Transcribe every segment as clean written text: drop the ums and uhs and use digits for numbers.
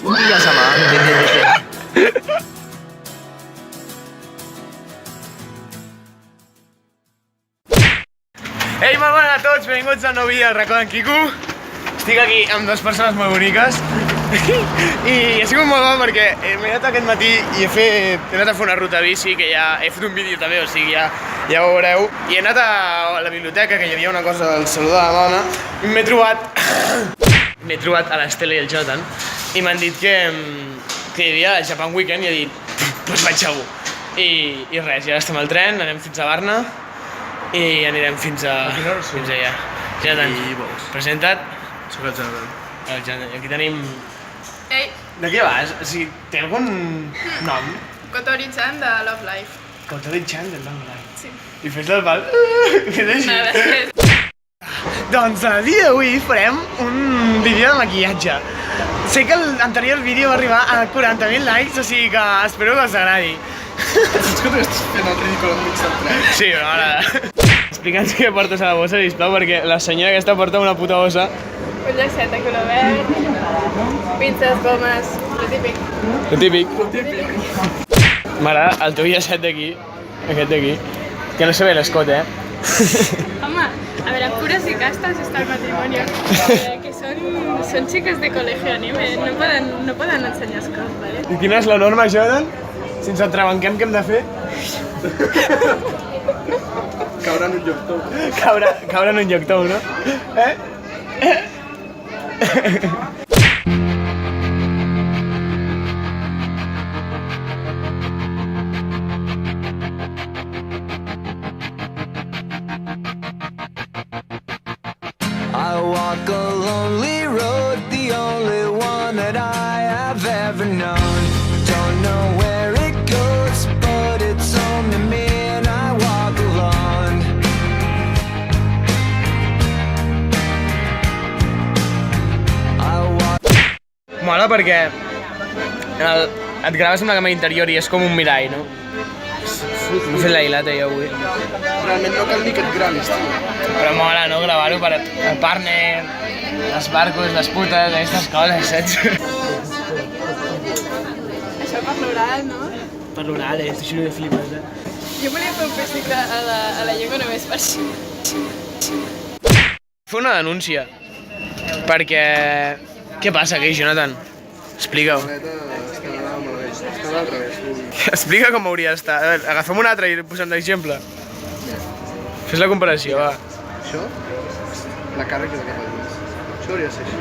Un dia a mà. Ei, molt bona a tots, benvinguts a un nou vídeo del racó d'en Quico. Estic aquí amb dues persones molt boniques i ha sigut molt bo perquè m'he anat aquest matí i he anat a fer una ruta bici, que ja he fet un vídeo també, o sigui, ja ho veureu. I he anat a la biblioteca, que hi havia una cosa del Saló de la Dona, i m'he trobat a l'Estela i el Jonathan i m'han dit que hi havia Japan Weekend i he dit, doncs vaig segur. I res, ja estem al tren, anem fins a Barna i anirem fins allà. Jonathan, presenta't. Soc el Jonathan. El Jonathan. I aquí tenim... Ei, De què vas? O sigui, té algun nom? Kotori-chan de Love Life. Kotori-chan del Long Life. Sí. I fes el pal. Què és No, així? després. Doncs el dia d'avui farem un vídeo de maquillatge. Sé que l'anterior vídeo va arribar a 40.000 likes, o sigui que espero que us agradi. Saps que tu estàs fent el ridícul enmig del tren? Sí, però ara... Explica'ns què portes a la bossa, sisplau, perquè la senyora aquesta porta una puta bossa. Un llacet de color verd, pinces, gomes, lo típic. Lo típic. M'agrada el teu llacet d'aquí, aquest d'aquí, que no se ve l'escot, Home, a veure, puros y castas está el matrimonio. Que son chicas de colegio anime, no poden ensenyar escot, ¿vale? I quina és la norma, Jordan? Si ens entrebanquem, què hem de fer? Caure en un lloc tou. Caure en un lloc tou, no? I walk a lonely road, the only one that I have ever known. Don't know where it goes, but it's home to me and I walk alone. Mola perquè et graves amb la càmera interior i és com un mirall, no? M'he fet la hilata jo avui. Realment no cal ni que et gravis, tio. Però mola, no? Gravar-ho per el partner, els barcos, les putes, aquestes coses, saps? Això per l'oral, no? Per l'oral, t'ho xuro de flipes, Jo volia fer un pessic a la llengua només per això. Fer una denúncia. Perquè... Què passa aquí, Jonathan? Explica-ho. Està malament. Està al revés. Explica com hauria d'estar. A veure, agafem un altre i posem d'exemple. Fes la comparació, va. Això? La cara que cap al mig. Això hauria de ser així.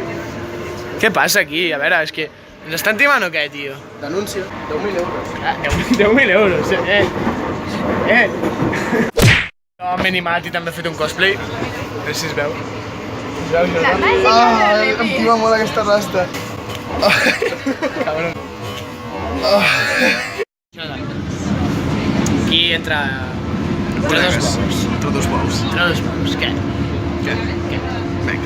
Què passa aquí? A veure, és que... Ens estan timant o què, tio? Denúncia. 10.000 euros. Ah, 10.000 euros, Jo m'he animat i també he fet un cosplay. No sé si es veu. Es veu, La Jonathan? màgica de Em Levi. tima molt aquesta rasta. Cabrón. Aquí entra... Entre dos bous. Entre dos bous. Entre dos bous, què? Què? Què? Bec.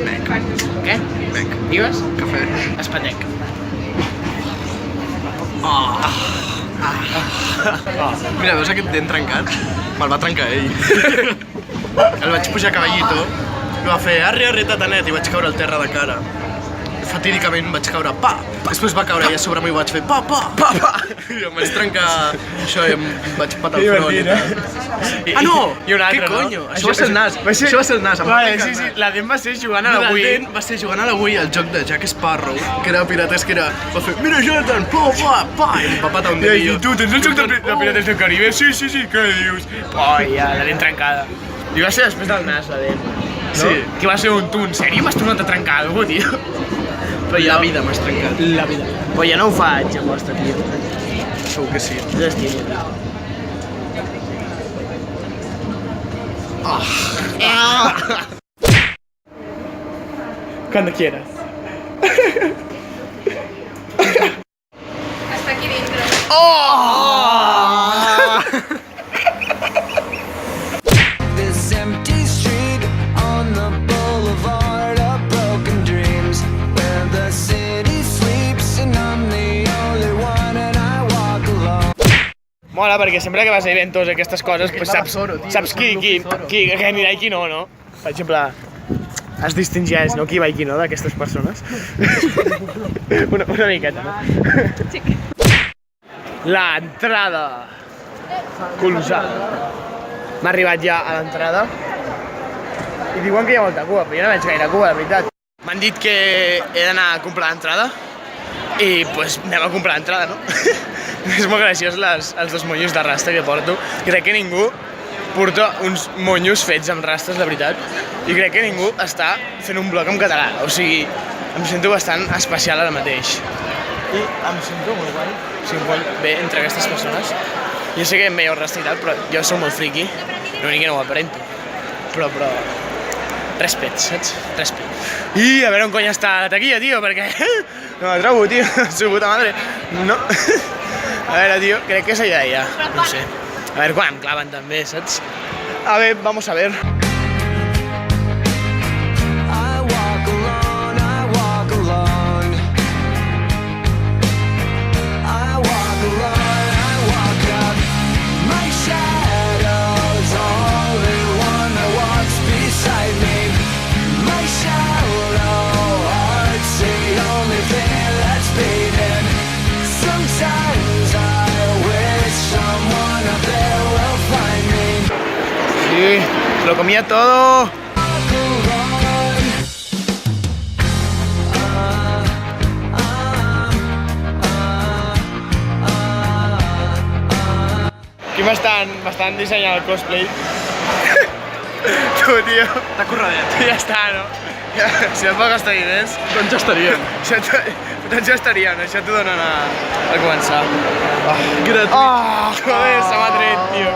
Bec. Què? Bec. Digues? Cafè. Espatec. Mira, veus aquest dent trencat? Me'l va trencar ell. El vaig pujar a cavallito i va fer arre, arre, tatanet, i vaig caure al terra de cara. Fatídicament vaig caure, pa! Després va caure i a sobre m'ho vaig fer, pa, pa, pa, pa! I em vaig trencar això i em vaig patar el front i tal. Ah, no! I un altre, Què no? conyo? Això va ser el nas. Això va ser el nas. em va Vale, trencar sí, el sí, nas. la dent va ser jugant a La la Wii. dent va ser jugant a la Wii al joc de Jack Sparrow, que era pirates, que era... Va fer, mira Jonathan, pa, pa, pa! I em va patar un I dedillo. tu, tens el joc de Pirates del Caribe? Sí, sí, sí, què dius? Oh, ja, la dent trencada. I va ser després del nas, la dent. No? Sí. Que va ser tu, en sèrio? M'has tornat a trencar alguna cosa, tio? Però La vida m'has trencat. La vida. Però ja no ho faig, aposta, tio. Segur que sí. És estil. Cuando quieras. Hasta aquí dentro. This empty street on the boulevard of broken dreams, where the city sleeps and I'm the only one and I walk alone. Mola, perquè sempre que vas a eventos i aquestes coses, pues va saps, Zoro, tio, saps és com qui Zoro. anirà i qui no, no? Per exemple, es distingeix, no? Qui va i qui no, d'aquestes persones. una miqueta, no? L'entrada. Colossal. M'ha arribat ja a l'entrada. I diuen que hi ha molta cua, però jo no veig gaire cua, de veritat. M'han dit que he d'anar a comprar l'entrada i pues anem a comprar l'entrada, no? És molt graciós els dos monyos de rasta que porto. Crec que ningú porta uns monyos fets amb rastes, de veritat. I crec que ningú està fent un blog en català. O sigui, em sento bastant especial ara mateix. I em sento molt guai. O sigui, molt bé entre aquestes persones. Jo sé que em veieu rasta i tal, però jo soc molt friqui. L'únic que no ho aparento. Però... respet, saps? Respet. I a veure on cony està la taquilla, tio, perquè no la trobo, tio, su puta madre. No. A veure, tio, crec que és allà ja. No sé. A veure quan em claven també, saps? A veure, vamos a ver. I walk alone, I walk alone. I walk alone, I walk up. My shadow's only one that walks beside me. My shallow heart's the only thing that's beating. Sometimes I wish someone up there will find me. Sí, lo comía todo. Aquí m'estan dissenyant el cosplay. Tu, tio. T'ha corredet. Ja està, no? Ja, si et va gastar diners... Doncs ja estaríem. Doncs ja estarien, això t'ho donen a començar. Gratuït. Joder, se m'ha tret, tio.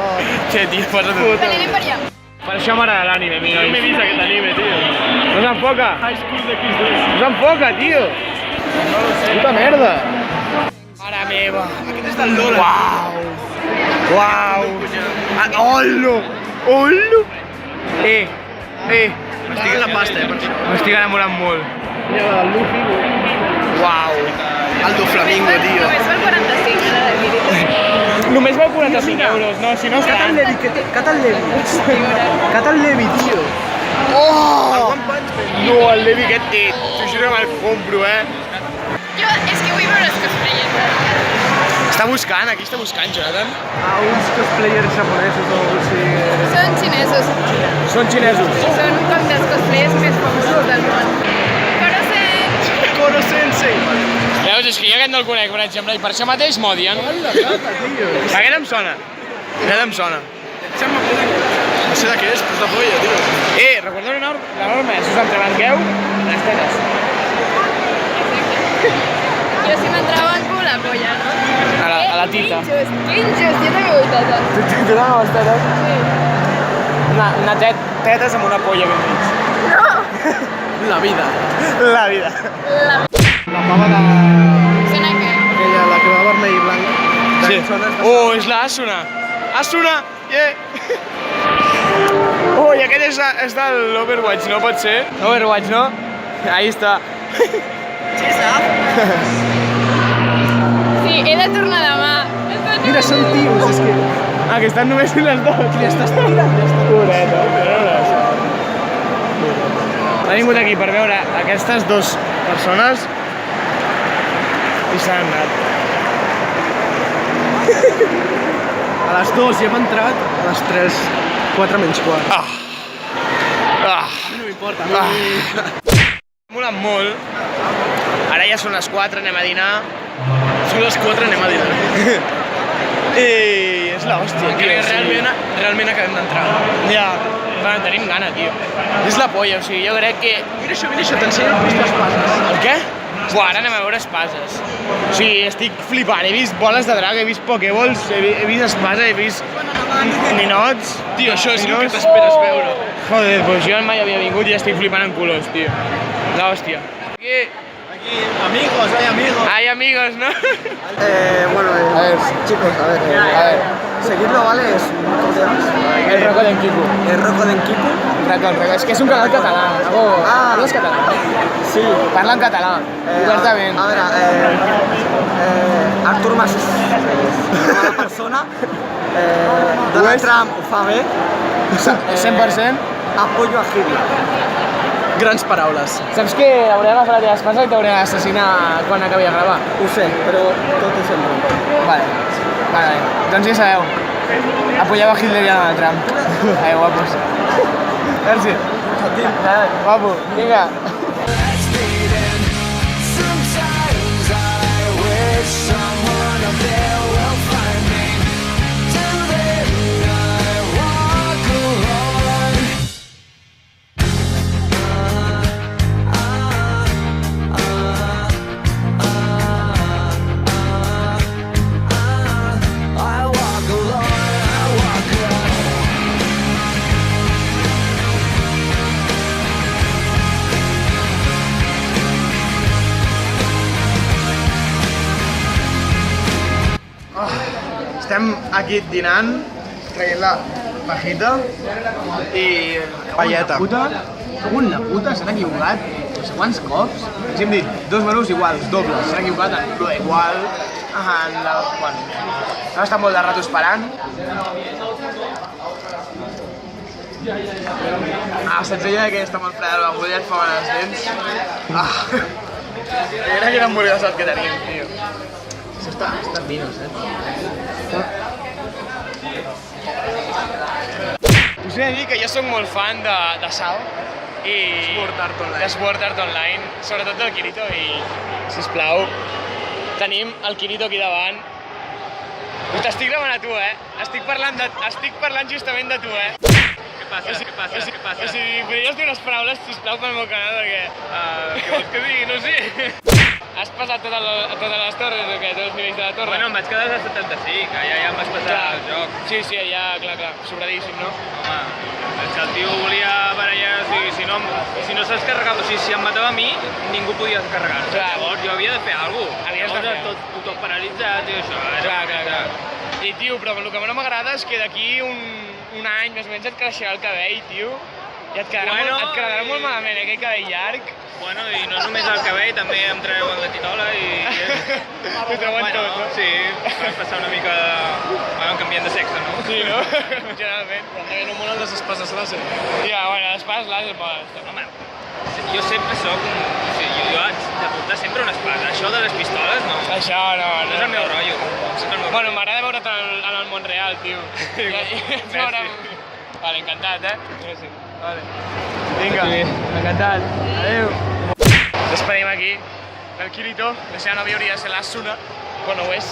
Què, tio, posa't tu. Anem per allà. Per això m'agrada l'anime, mi noi. No m'he vist aquest anime, tio. No s'enfoca? High School de X2. No s'enfoca, tio. No lo sé. Puta merda. Mare meva. Aquest és del Lola. Uau. Uau. Ollo. Ollo. Estic en la pasta, per això. M'estic enamorant molt. Mira, el Luffy. Uau. Aldo Flamingo, tio. Només val 45, ara de vídeo. Només val 45 euros, no? Si no és tant. Catal Levi, tio. Oh! No, el Levi aquest, t'ho juro que me'l compro, Jo és que vull veure els cosplayers. Està buscant, aquí està buscant, Jonathan. Uns cosplayers japonesos o sigui... Són xinesos Són xinesos. i són com dels cosplayers més famosos del món. Koro Sensei. Veus, és que jo aquest no el conec, per exemple, i per això mateix m'odien. Hola, gata, tio. Aquest em sona. Aquest em sona. No sé de què és, però és de polla, tio. Recordeu la norma? Si us entrebanqueu, les tetes. Jo si m'entrebanco la polla, no? A la tita. Que injust, jo també vull tata. Tu no les tetes? Sí. Una tetes amb una polla ben mig. La vida. La vida. La pava de... Sona què? Aquella, la que va vermell i blanc. Sí. Oh, és la Asuna. Asuna! Yeah! Oh, i aquest és de l'Overwatch, no pot ser? Overwatch, no? Ahí està. Sí, he de tornar demà. Mira, són tios, és que... Ah, que estan només les dos. Li estàs tirant, ja està. Pobret, ha vingut aquí per veure aquestes dues persones i s'han anat. A les 2 ja hem entrat, a les 3, 4 menys quart. No m'importa, no. Molen molt. Ara ja són les 4, anem a dinar. Són les 4, anem a dinar. I és l'hòstia, tio. Realment acabem d'entrar. Ja, bueno, tenim gana, tio. És la polla, o sigui, jo crec que... Mira això, t'ensenyo el pis d'espases. El què? Buah, ara anem a veure espases. O sigui, estic flipant, he vist boles de drac, he vist pokéballs, he vist espasa, he vist ninots. Tio, això és el que t'esperes veure. Joder, pues jo mai havia vingut i estic flipant en colors, tio. L'hòstia. Aquí, amigos, hay amigos. Hay amigos, ¿no? Bueno, a ver, chicos, a ver, seguidlo, ¿vale? ¿Cómo te llamas? El Rocco d'en Quico. El Rocco d'en Quico. Rocco, és que és un canal català. No és català? Sí. Parla en català, obertament. A veure, Artur Mas és una mala persona. Donald Trump ho fa bé. 100%? Apoyo a Hitler. Grans paraules. Saps que hauré agafat la teva espasa i t'hauré d'assassinar quan acabi de gravar? Ho sé, però tot és en broma. Vale. Doncs ja sabeu. Apoyeu a Hitler i a Donald Trump. Guapos. Merci. Guapo, vinga. Sometimes I wish someone up there will find me. Till then I walk alone. I walk alone, I walk alone. Estem aquí dinant, traient la pajita i... Palleta. Segon la puta, s'han equivocat no sé quants cops. Ens hem dit dos menús iguals, dobles, s'han equivocat en lo igual. Bueno, hem estat molt de rato esperant. Setzella d'aquesta amb el fre de l'ampolla et fa mal als dents. Mira quina hamburguesa que tenim, tio. Això està finos, Us he de dir que jo soc molt fan de Sal i Sword Art Online, sobretot del Kirito i, sisplau, tenim el Kirito aquí davant. T'estic gravant a tu, Estic parlant justament de tu, Què passa? I si podries dir unes paraules, sisplau, pel meu canal, perquè... Què vols que digui? No sé. Has passat totes les torres o què? Tots els nivells de la torre? Bueno, em vaig quedar a 75, allà ja em vaig passar el joc. Sí, allà, clar, sobradíssim, no? Home, és que el tio volia barallar, o sigui, si no saps carregar, o sigui, si em matava a mi, ningú podia carregar-se. Clar. Llavors jo havia de fer alguna cosa. Havies de fer. Tot paralitzat i això. Clar. I, tio, però el que no m'agrada és que d'aquí un any, més o menys, et creixerà el cabell, tio. I et quedarà molt malament, aquell cabell llarg. Bueno, i no només el cabell, també em treuen la titola i... T'ho treuen tot, no? Sí, vas passar una mica de... Bueno, canviant de sexe, no? Sí, no? Generalment. També no molen les espases làser. Ja, bueno, les espases làser poden... Home, jo sempre soc un... O sigui, jo haig de portar sempre una espasa. Això de les pistoles, no. Això no. No és el meu rotllo. Bueno, m'agrada veure't en el món real, tio. Vale, encantat, Gràcies. Vale. Vinga, encantat. Adéu. Despedim aquí del Kirito. La seva nòvia hauria de ser l'Asuna, però no ho és.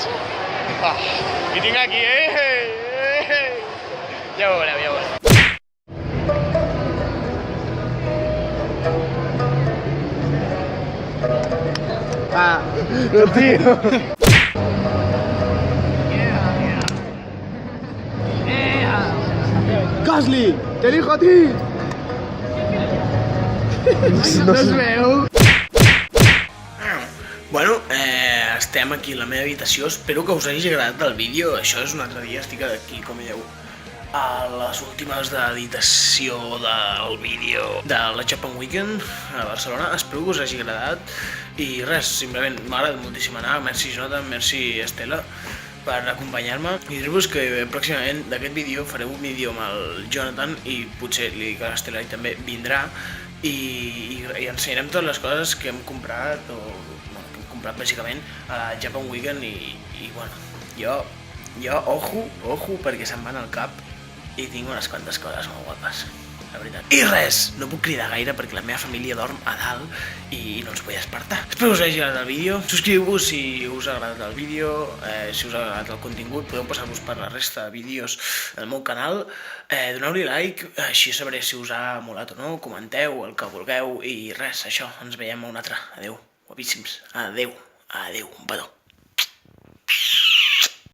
I tinc aquí, Ja ho veureu, No, tio. Gasly, te elijo a ti. No es veu. Bueno, estem aquí a la meva habitació, espero que us hagi agradat el vídeo. Això és un altre dia, estic aquí, com veieu, a les últimes d'editació del vídeo de la Japan Weekend a Barcelona. Espero que us hagi agradat i res, simplement m'ha agradat moltíssim anar. Merci Jonathan, merci Estela per acompanyar-me i dir-vos que pròximament d'aquest vídeo faré un vídeo amb el Jonathan i potser li dic a l'Estela i també vindrà i ensenyarem totes les coses que hem comprat o que hem comprat bàsicament a la Japan Weekend i bueno, jo ojo perquè se'm van al cap i tinc unes quantes coses molt guapes, la veritat. I res, no puc cridar gaire perquè la meva família dorm a dalt i no ens vull despertar. Espero que us hagi agradat el vídeo, subscriu-vos si us ha agradat el vídeo, si us ha agradat el contingut, podeu passar-vos per la resta de vídeos del meu canal, doneu-li like, així sabré si us ha molat o no, comenteu el que vulgueu i res, això, ens veiem a un altre. Adéu, guapíssims, adéu, un petó.